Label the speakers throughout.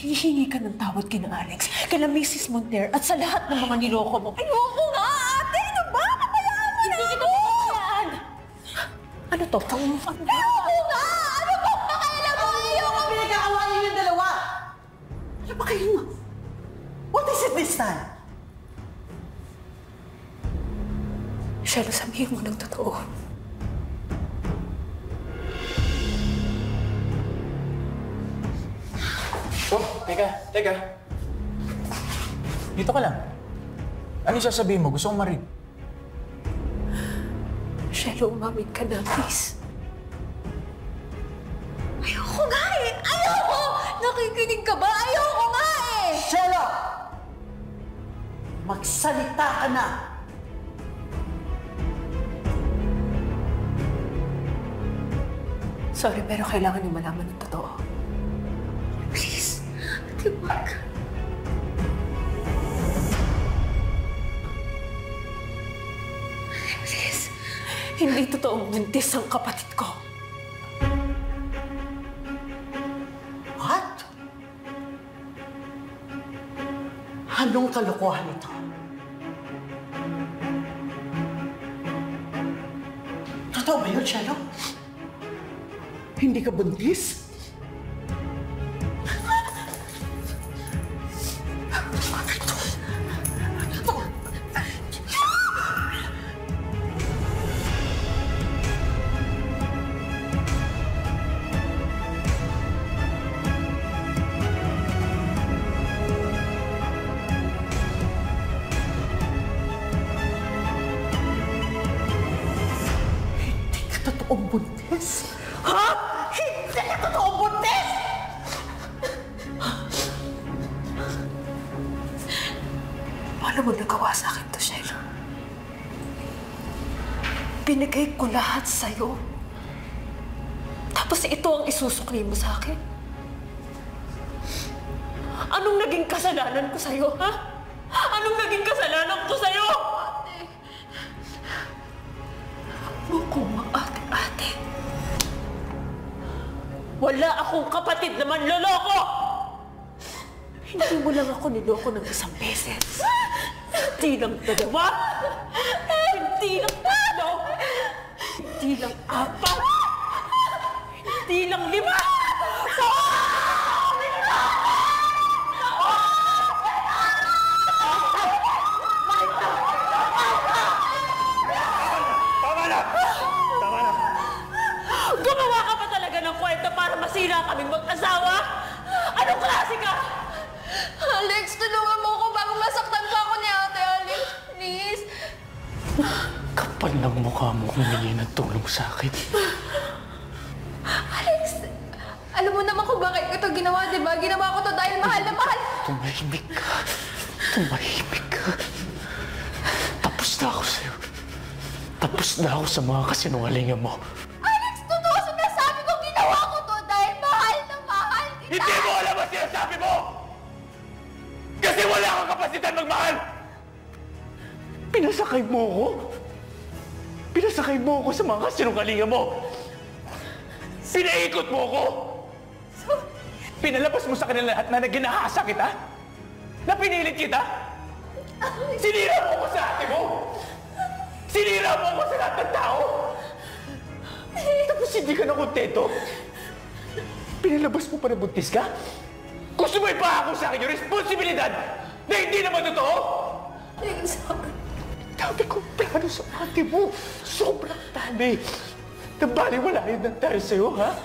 Speaker 1: hihingi ka ng tawad kina Alex, kina Mrs. Monter, at sa lahat ng mga niloko mo. Ayoko nga, ate! Ano ba? Kapayaan mo na! Hindi kita papayaan! Ano to? Ayoko nga! Ano ba? Pakailan mo! Ayoko!
Speaker 2: Pinag-aawayan yung dalawa! Ano ba kayo? What is it this time?
Speaker 1: Shelo, sabihin mo ng totoo.
Speaker 3: Oh, teka. Dito ka lang. Ano yung sasabihin mo? Gusto kong marinig.
Speaker 1: Shelo, umamin ka na, please. Ayoko nga eh! Ayoko! Nakikinig ka ba? Ayoko nga eh!
Speaker 2: Shelo! Magsalita ka na!
Speaker 1: Sorry, pero kailangan niyo malaman ng totoo. Please, ate, wag. Please, hindi totoong buntis ang kapatid ko.
Speaker 2: What? Anong kalokohan ito? Totoo ba yun, Shelo? Hindi ka buntis? Hindi ka totoong buntis? Ha? Hindi ka totoong buntis!
Speaker 1: Paano mo nagawa sa akin to, Shelo? Binigay ko lahat sa'yo. Tapos ito ang isusukli mo sa akin? Anong naging kasalanan ko sa'yo, ha? Anong naging kasalanan ko sa'yo? Ate! Huwag mo kong ate-ate. Wala akong kapatid na manloloko! Hindi mo lang ako niloko ng isang beses. Hindi lang dalawa. Hindi lang tatlo. Hindi lang apat. Hindi lang 5. Gumawa ka pa talaga ng kwento para masira kaming mag-asawa? Anong klase ka?
Speaker 4: Alex, tulungan mo ako bago masaktan pa ako ni Ate Alex. Please.
Speaker 3: Kapal ng mukha mo humingi ng tulong sa akin.
Speaker 4: Alex, alam mo naman kung bakit ko ito ginawa, di ba? Ginawa ko to dahil mahal na mahal.
Speaker 3: Tumahimik ka. Tumahimik ka. Tapos na ako sa'yo. Tapos na ako sa mga kasinungalingan mo.
Speaker 4: Alex, totoo sinasabi ko ginawa ko to dahil mahal na mahal kita.
Speaker 3: Hindi mo alam ang sinasabi mo! Kasi wala kang kapasitan magmahal! Pinasakay mo ako? Pinasakay mo ako sa mga kasinungalingan mo! Pinaikot mo ako! Pinalabas mo sa kanila lahat na ginahasa kita? Na pinilit kita? Sinira mo ako sa ate mo! Sinira mo ako sa lahat ng tao! Tapos hindi ka na kontento? Pinalabas mo pa na buntis ka? Gusto mo ipahako sa akin yung responsibilidad na hindi naman totoo? Dami kong plano sa ate mo. Sobrang dami. Nabaliwala yun ng dahil sa'yo, ha?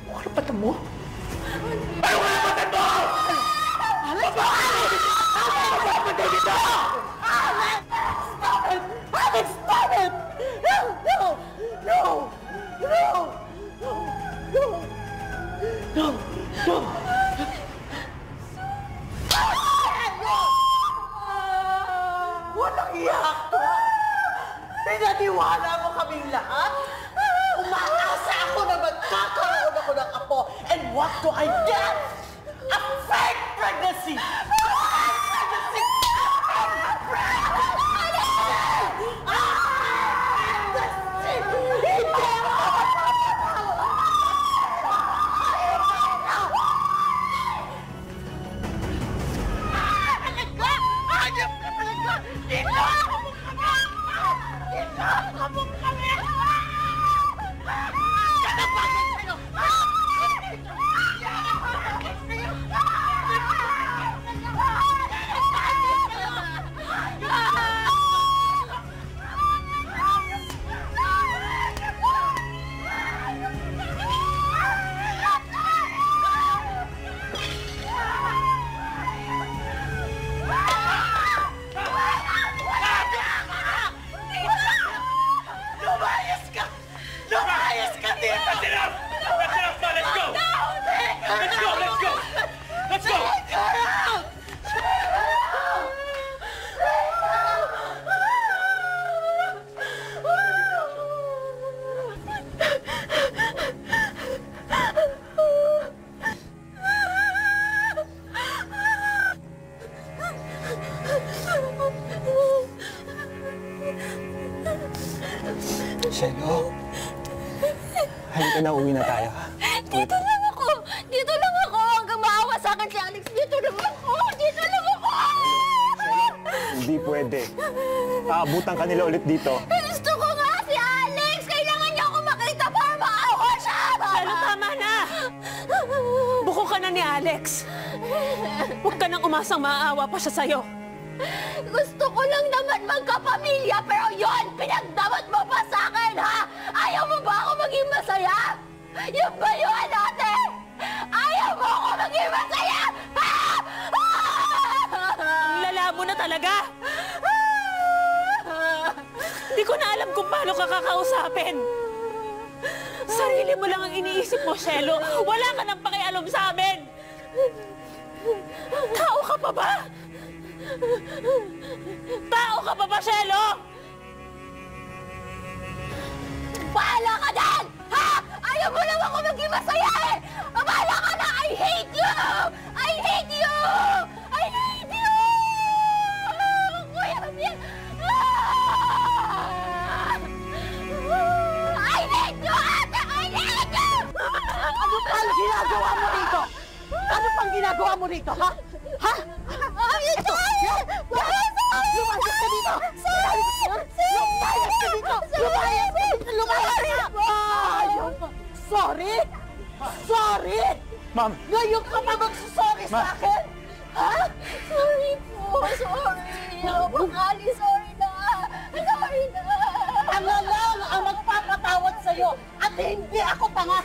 Speaker 3: Ano karapatan mo? Ano karapatan mo? Alex! Mapapatay kita! Alex! Stop it! Alex, stop it! No! No! No! No! No! No! No!
Speaker 2: Walang iyak ka! Pinaniwala mo kaming lahat? Umaasa ako na magkakaroon ako ng apo. And what do I get? A fake pregnancy! A fake pregnancy! A pregnancy! Hindi ako! Nakakabog kami! Nakapagod sa'yo! Lumayas ka! Lumayas ka dito!
Speaker 3: That's enough! That's enough, man! Let's go! Let's go! Let's go! Let's go!
Speaker 5: Shelo, halika na, uwi na tayo, ha?
Speaker 4: Dito lang ako! Dito lang ako! Hanggang maawa sa akin si Alex, dito lang ako! Dito lang ako!
Speaker 5: Hindi pwede. Aabutan ka nila ulit dito.
Speaker 4: Gusto ko nga si Alex! Kailangan niya ako makita para maawa siya!
Speaker 1: Shelo, tama na! Buko ka na ni Alex. Huwag ka nang umasang maaawa pa siya sa'yo.
Speaker 4: Gusto ko lang naman magkapamilya, pero yon pinagdamot mo pa sa akin, ha? Ayaw mo ba ako maging masaya? Yun ba yun, ate? Ayaw mo ako maging masaya? Ha?
Speaker 1: Ang lala mo na talaga! Hindi ko na alam kung paano ka kakausapin. Sarili mo lang ang iniisip mo, Shelo. Wala ka nang pakialam sa amin. Tao ka pa ba? Tao ka pa ba, Shelo?
Speaker 4: Bahala ka dyan! Ha? Ayaw mo lang ako maging masaya eh! Bahala ka na! I hate you! I hate you! I hate you! Kuya Ramil! I hate you, ate! I hate you!
Speaker 2: Ano pang ginagawa mo rito? Ano pang ginagawa mo rito, ha? Ha?
Speaker 4: I'm sorry!
Speaker 2: Lumayas ka dito! Lumayas ka dito! Lumayas ka dito! Lumayas ka! Ayaw pa! Sorry? Sorry?
Speaker 5: Ma'am!
Speaker 2: Ngayon ka pa magsasorry sa akin? Ha?
Speaker 4: Sorry po! Sorry! Pakali, sorry na! Sorry na!
Speaker 2: Ang lang ang magpapatawad sa'yo at hindi ako tanga!